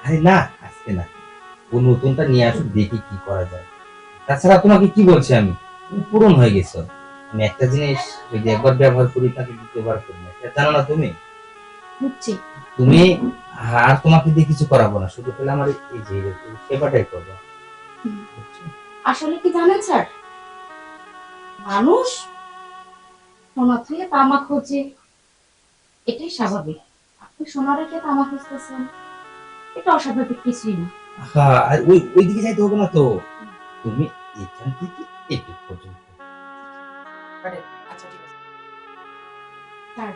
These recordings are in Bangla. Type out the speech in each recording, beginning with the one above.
আরে না, আজকে না, ও নতুনটা নিয়ে আসুক, দেখি কি করা যায়। তাছাড়া তোমাকে কি বলছি আমি, তুমি পূরণ হয়ে গেছো। আমি একটা জিনিস যদি একবার ব্যবহার করি তাকে দ্বিতীয়বার করি না, এটা জানো না তুমি? বুঝছি। তুমি আর তোমাকে দিয়ে কিছু করাবো না, শুধু পেলে আমার এই যে এই সেবাটাই করবো। বুঝছো? আসলে কি জানেন স্যার, মানুষ সোনা থেকে তামা খোঁজে, এটাই স্বাভাবিক। আপনি সোনা রেখে তামা খুঁজতেছেন, এটা অস্বাভাবিক কিছুই না। হ্যাঁ, আর ওই ওই দিকে যাইতে হবে না তো, তুমি এখান থেকে এটুক পর্যন্ত। আচ্ছা ঠিক আছে। স্যার,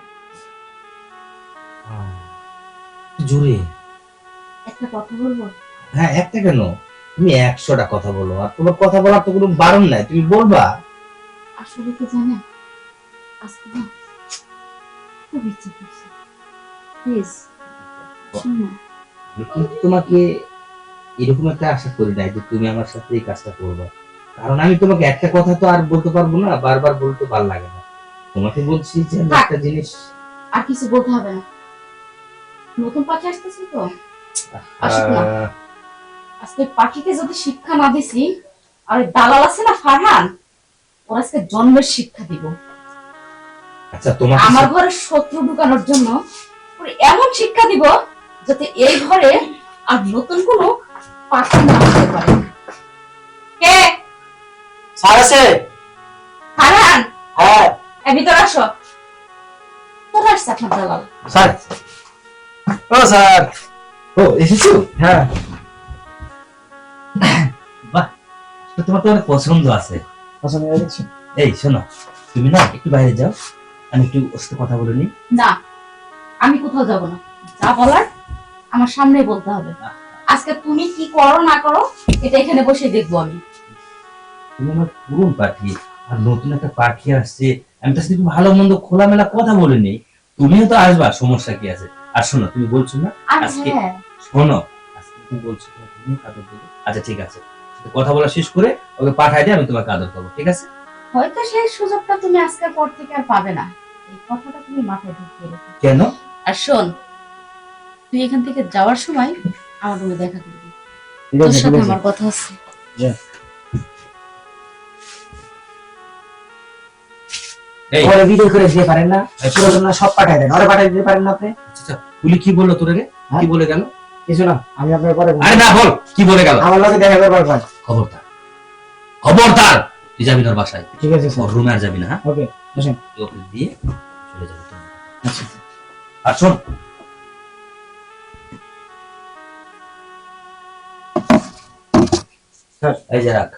হ্যাঁ, একটু জোরে। একটা কথা বলবো? হ্যাঁ, একটা কেন, তুমি 100টা কথা বলো, আর তোমার কথা বলার তো কোনো বারণ নাই, তুমি বলবা। আসলে কি জানেন, আজকে না খুব ইচ্ছে করছে, প্লিজ শুনুন। আমি কিন্তু তোমাকে এরকম একটা আশা করি নাই যে তুমি আমার সাথে এই কাজটা করবা, কারণ আমি তোমাকে একটা কথা তো আর বলতে পারবো না, বারবার বলতে ভালো লাগে না। তোমাকে বলছি যে আমি একটা জিনিস। আর কিছু বলতে হবে না, নতুন পাখি আসতেছে তো, আসুক না। আহ, আজকে পাখিকে যদি শিক্ষা না দিছি, আর ওই দালাল আছে না ফারহান, ওর আজকে জন্মের শিক্ষা দিব। আচ্ছা, তোমাকে আমার ঘরে শত্রু ঢুকানোর জন্য ওর এমন শিক্ষা দিব যাতে এই ঘরে আর নতুন কোনো পাখি না আসতে পারে। কে? স্যার আছে? ফারহান, হ্যাঁ এ ভিতর আসো। কোথায় আসছে আপনার দালাল? স্যার। ও স্যার। ও এসেছো? হ্যাঁ বাহ, তো তোমার তো অনেক পছন্দ আছে। পছন্দ হয়ে গেছে। এই শোনো, তুমি না একটু বাইরে যাও, আমি একটু ওর সাথে কথা বলে নিই। না, আমি কোথাও যাব না, যা বলার আমার সামনেই বলতে হবে। আজকে তুমি কি করো না করো এটা এখানে বসে দেখবো আমি। তুমি আমার পুরন পাখি, আর নতুন একটা পাখি আসছে, আমি তার সাথে একটু ভালো মন্দ খোলামেলা কথা বলে নিই। তুমিও তো আসবা, সমস্যা কি আছে? আর শোনো, তুমি বলছো না আর আজকে, হ্যাঁ, শোনো, আজকে তুমি বলছো তুমি আদর দেবে। আচ্ছা ঠিক আছে, কথা বলা শেষ করে ওকে পাঠাই দিয়ে আমি তোমাকে আদর করবো, ঠিক আছে? হয়তো সেই সুযোগটা তুমি আজকের পর থেকে আর পাবে না, এই কথাটা তুমি মাথায় ঢুকিয়ে রেখো। কেন? আর শোন, তুই এখান থেকে যাওয়ার সময় আমার রুমে দেখা করবি, ঠিক তোর আছে সাথে ঠিক আছে। আমার কথা আছে। যা। এই ওরে ভিডিও করে দিতে পারেন না? পুরো না সব পাঠাই দেন, ওরে পাঠাই দিতে পারেন না আপনি? আচ্ছা, পুলি কি বললো তোরে রে? কি বলে গেল? কিছু না, আমি আপনার পরে আরে না, বল কি বলে গেল। আমার লগে দেখা করবার পার। খবরদার, খবরদার, তুই যাবি না ওর বাসায়, ঠিক আছে স্যার। ওর রুমে আর যাবি না। হ্যাঁ, ওকে বসেন। তুই ওকে দিয়ে চলে যাবি তুমি। আচ্ছা আর শোন, স্যার। এই যে রাখ।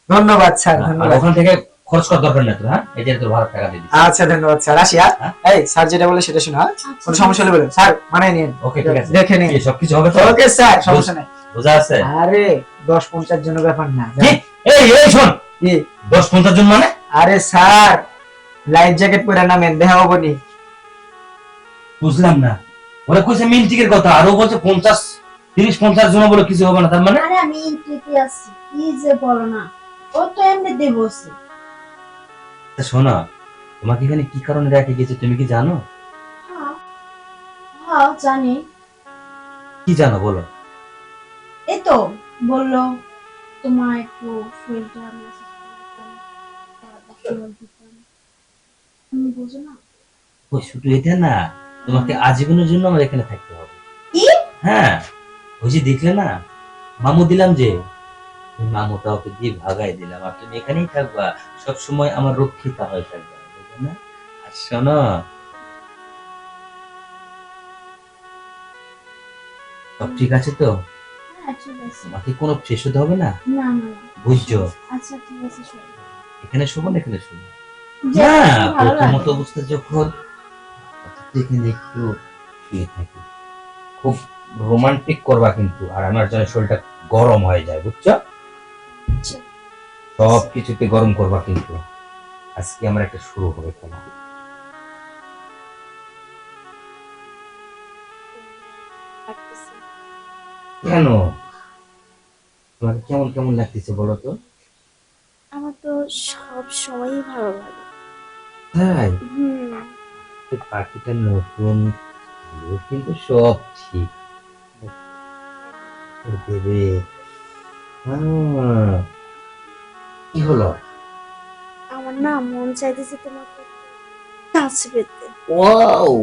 ধন্যবাদ স্যার, আর ধন্যবাদ। ওখান থেকে খরচ করার দরকার নেই তোর। হ্যাঁ, এই যে তোর ভাড়া টাকা দিয়ে দিচ্ছি। আচ্ছা ধন্যবাদ স্যার, আসি। হ্যাঁ? এই স্যার যেটা বলে সেটা শুনো, হ্যাঁ? কোনো সমস্যা হলে বলেন স্যার, মানায় নিন। ওকে ঠিক আছে, দেখে নিন। কি সবকিছু হবে তো? ওকে স্যার, সমস্যা নেই। বোঝা আছে? আরে 10-50 জনের ব্যাপার না। কি? এই এই শোন, কি? 10-50 জন মানে? আরে স্যার, লাইফ জ্যাকেট পরে নামেন, দেখা হবো নি। বুঝলাম না, ওরা কইছে মিনিটের কথা, আর ও বলছে 30-50 জন বলে কিছু হবে না, তার মানে? আরে আমি ইন্টিতে আছি, কি যে বলো না, ও তো এমনি দেবসে। তা শোনো, তোমাকে এখানে কি কারণে রেখে গেছে তুমি কি জানো? হ্যাঁ হ্যাঁ জানি। কি জানো বলো? এই তো বললো তোমার একটু শরীরটা মেসেজ করতাম, তারপর দিতাম, তুমি বুঝো না? ওই শুধু এটা না, তোমাকে আজীবনের জন্য আমার এখানে থাকতে হবে। কি? হ্যাঁ, ওই যে দেখলে না, মামু দিলাম যে, ওই মামুটা ওকে দিয়ে ভাগাই দিলাম, আর তুমি এখানেই থাকবা, সব সময় আমার রক্ষিতা হয়ে থাকবা, বুঝলে না? আর শোনো, সব ঠিক আছে তো? হ্যাঁ ঠিক আছে। তোমাকে কোনো ফ্রেশ হতে হবে না, না না না। বুঝছো? আচ্ছা ঠিক আছে শোনো। এখানে শোবো না, এখানে শোবো যে না। তোমার ভালো প্রথমত লাগে। অবস্থা যখন এখানে একটু শুয়ে থাকি, খুব রোমান্টিক করবা কিন্তু, আর আমার জন্য শরীরটা গরম হয়ে যায়, বুঝছো? আচ্ছা। সব কিছুতে গরম করবা কিন্তু, আজকে আমার একটা শুরু হবে খেলা। রাখতেছি। কেন, তোমাকে কেমন কেমন লাগতেছে বলো তো? আমার তো সব সময়ই ভালো লাগে। তাই? হুম। পাখিটা নতুন, ও কিন্তু সব ঠিক করে দেবে। কি হলো? আমার না মন চাইতেছে তোমাকে কাছে পেতে। ওয়াও,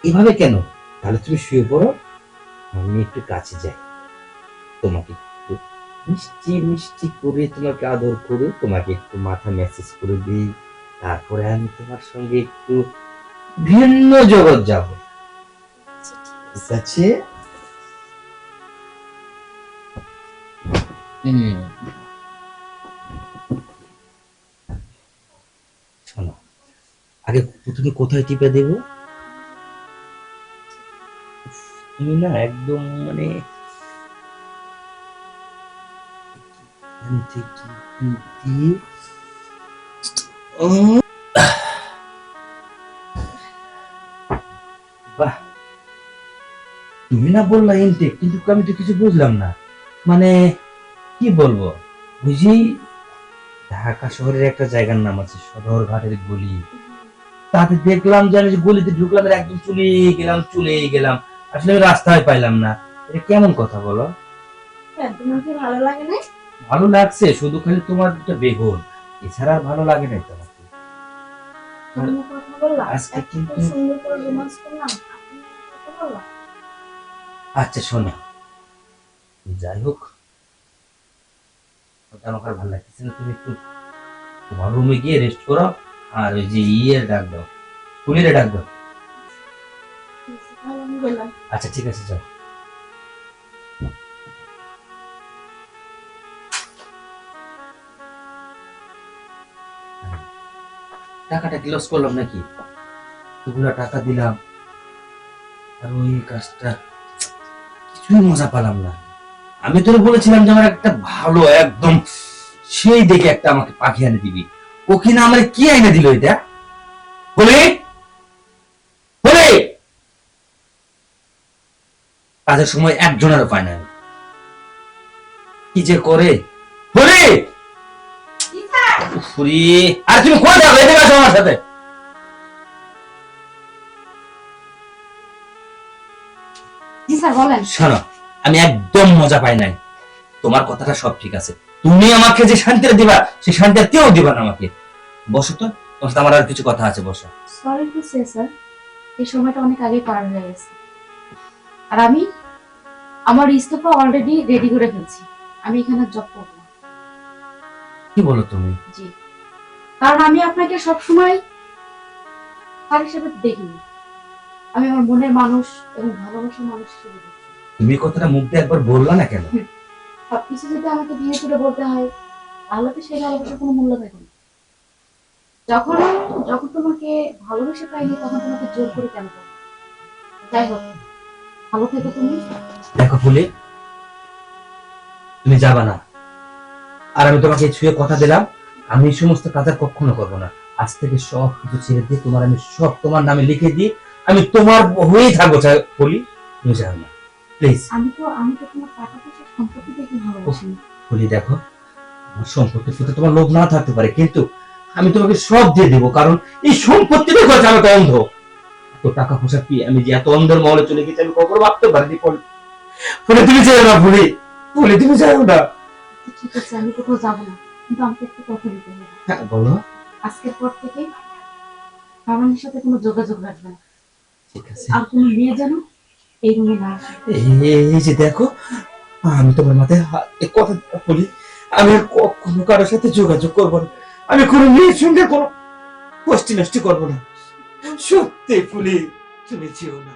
এভাবে কেন? তাহলে তুমি শুয়ে পড়ো, আমি একটু কাছে যাই, তোমাকে একটু মিষ্টি মিষ্টি করে তোমাকে আদর করে তোমাকে একটু মাথা ম্যাসেজ করে দিই, তারপরে আমি তোমার সঙ্গে একটু ভিন্ন জগৎ যাব। আচ্ছা, ঠিক ঠিক আছে। আছে? শোনো, আগে তুমি কোথায় টিপে দেবো? তুমি না একদম মানে এখান থেকে একটু দিয়ে, উম, বাহ, তুমি না বললা ইনটেক, কিন্তু আমি তো কিছু বুঝলাম না। মানে কি বলবো, বুঝি ঢাকা শহরের একটা জায়গার নাম আছে সদরঘাটের গলি, তাতে দেখলাম যে আমি যে গলিতে ঢুকলাম আর একদম চলে গেলাম, আসলে আমি রাস্তায় পাইলাম না। এটা কেমন কথা বলো? হ্যাঁ, তোমার কি ভালো লাগে না? ভালো লাগছে, শুধু খালি তোমার দুটো বেগুন, এছাড়া আর ভালো লাগে না তোমাকে। তুমি কথা বললা, আজকে এত কিন্তু সুন্দর করে রোমান্স করলাম, আপনি কথা বললা। আচ্ছা শোনো, যাই হোক, ওটা আমার আর ভালো লাগতেছে না, তুমি একটু তোমার রুমে গিয়ে রেস্ট করো, আর ওই যে ডাক দাও, পুলিরে ডাক দাও। ঠিক আছে, তাহলে আমি গেলাম। আচ্ছা ঠিক আছে, যাও। টাকাটা কি লস করলাম নাকি? এগুলা টাকা দিলাম, আর ওই কাজটা কিছুই মজা পেলাম না। আমি তোরে বলেছিলাম যে আমার একটা ভালো একদম সেই দেখে একটা আমাকে পাখি এনে দিবি, ও কিনা আমার কি এনে দিল এটা? বলে বলে কাজের সময় একজনেরও পায় না আমি। কি যে করে বলে। উফরে, আর তুমি কোথায় যাবে? এদিকে আসো আমার সাথে। জি স্যার বলেন। শোনো, আমি একদম মজা পাই নাই, তোমার কথাটা সব ঠিক আছে, তুমি আমাকে যে শান্তিটা দিবা সেই শান্তিটা কেউ দিবা না আমাকে। বসো তো, তোমার সাথে আমার আর কিছু কথা আছে, বসো। সরি টু সে স্যার, এই সময়টা অনেক আগে পার হয়ে গেছে, আর আমি আমার ইস্তফা অলরেডি রেডি করে ফেলছি। আমি এখানে জব করব না। কি বলো তুমি? জি, কারণ আমি আপনাকে সবসময় তার হিসেবে দেখিনি, আমি আমার মনের মানুষ এবং ভালোবাসার মানুষ হিসেবে দেখি। তুমি কথাটা মুখ দিয়ে একবার বললা না কেন? সবকিছু যদি আমাকে ভেঙে চুরে বলতে হয়, তাহলে তো সেই ভালোবাসার কোনো মূল্য থাকে না। যখন যখন তোমাকে ভালোবেসে পাইনি, তখন তোমাকে জোর করে কেন করবো? যাই হোক, ভালো থেকো তুমি। দেখো ফুলি, তুমি যাবা না, আর আমি তোমাকে ছুঁয়ে কথা দিলাম, আমি এই সমস্ত কাজ আর কখনো করবো না। আজ থেকে সব কিছু ছেড়ে দিয়ে তোমার আমি সব তোমার নামে লিখে দিই, আমি তোমার হয়েই থাকবো। ফুলি, তুমি যাও না প্লিজ। আমি তো তোমার টাকা পয়সা সম্পত্তি দেখে ভালোবাসি না। ফুলি দেখো, আমার সম্পত্তির প্রতি তোমার লোভ না থাকতে পারে, কিন্তু আমি তোমাকে সব দিয়ে দেবো, কারণ এই সম্পত্তিটা কথা আমি অন্ধ। তো টাকা পয়সা কি আমি যে এত অন্ধের মহলে চলে গেছি আমি কখনো ভাবতে পারিনি। ফুলি তুমি যাও না, ফুলি ফুলি তুমি যাও না। ঠিক আছে, আমি কোথাও যাবো না, কিন্তু আমাকে একটা কথা দিতে হবে। হ্যাঁ বলো। আজকের পর থেকে ফারহানের সাথে কোনো যোগাযোগ রাখবে না, ঠিক আছে, আর কোনো মেয়ে যেন এই রুমে না আসে। এই যে দেখো, আমি তোমার মাথায় এ কথা বলি, আমি আর কখনো কারোর সাথে যোগাযোগ করবো না, আমি কোনো মেয়ের সঙ্গে কোনো কষ্টি নষ্টি করবো না। সত্যি ফুলি, তুমি যেও না।